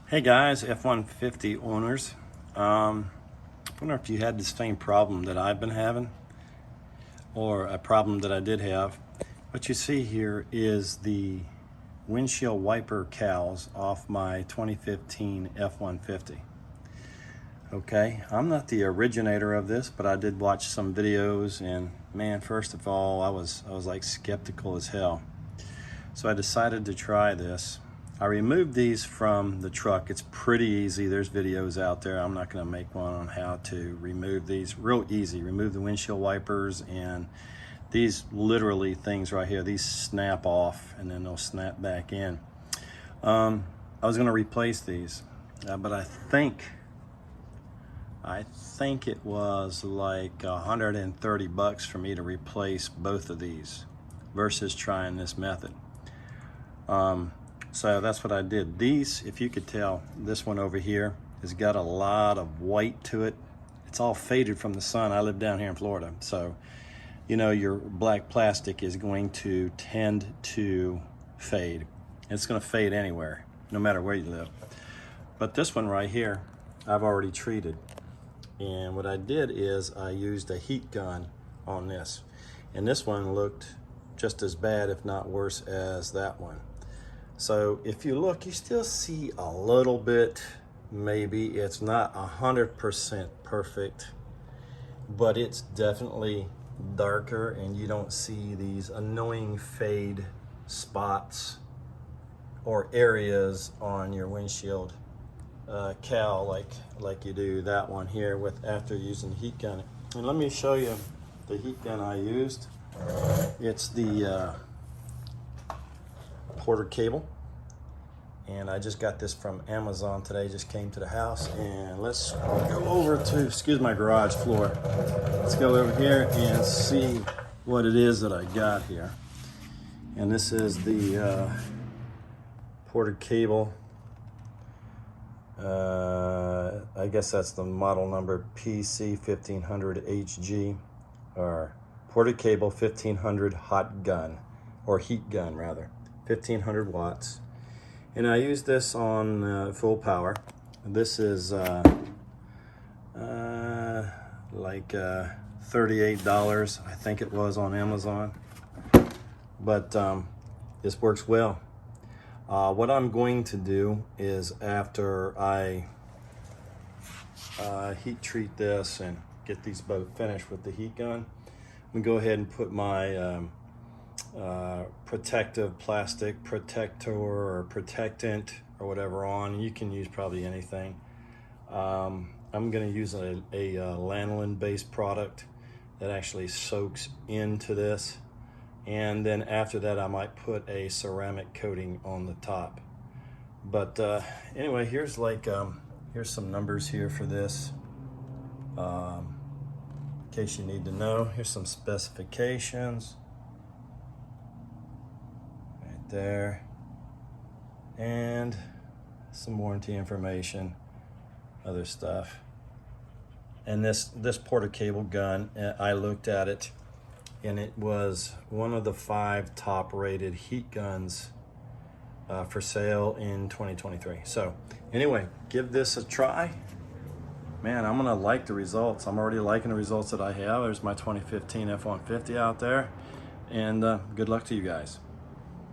Hey guys, F-150 owners. I wonder if you had the same problem that I've been having, or a problem that I did have. What you see here is the windshield wiper cowls off my 2015 F-150. Okay, I'm not the originator of this, but I did watch some videos, and man, first of all, I was like skeptical as hell. So I decided to try this. I removed these from the truck. It's pretty easy. There's videos out there. I'm not going to make one on how to remove these. Real easy. Remove the windshield wipers, and these literally things right here, these snap off and then they'll snap back in. I was going to replace these, but I think it was like $130 for me to replace both of these versus trying this method. So that's what I did. These, if you could tell, this one over here has got a lot of white to it. It's all faded from the sun. I live down here in Florida, so you know your black plastic is going to tend to fade. It's going to fade anywhere, no matter where you live. But this one right here, I've already treated. And what I did is I used a heat gun on this. And this one looked just as bad, if not worse, as that one. So if you look, you still see a little bit, maybe. It's not 100% perfect, but it's definitely darker, and you don't see these annoying fade spots or areas on your windshield cowl like you do that one here with after using the heat gun. And let me show you the heat gun I used. It's the Porter cable, and I just got this from Amazon today. Just came to the house, and let's go over to, excuse my garage floor. Let's go over here and see what it is that I got here. And this is the Porter cable. I guess that's the model number PC1500HG, or Porter cable 1500 hot gun, or heat gun rather. 1500 watts, and I use this on full power. This is like $38, I think it was, on Amazon, but this works well. What I'm going to do is, after I heat treat this and get these both finished with the heat gun, I'm gonna go ahead and put my protective plastic protector or protectant or whatever on. You can use probably anything. I'm going to use a lanolin based product that actually soaks into this, and then after that I might put a ceramic coating on the top. But anyway, here's here's some numbers here for this, in case you need to know. Here's some specifications there, and some warranty information, other stuff. And this Porter cable gun, I looked at it, and it was one of the 5 top rated heat guns for sale in 2023. So anyway, give this a try. Man, I'm gonna like the results. I'm already liking the results that I have. There's my 2015 F-150 out there, and good luck to you guys.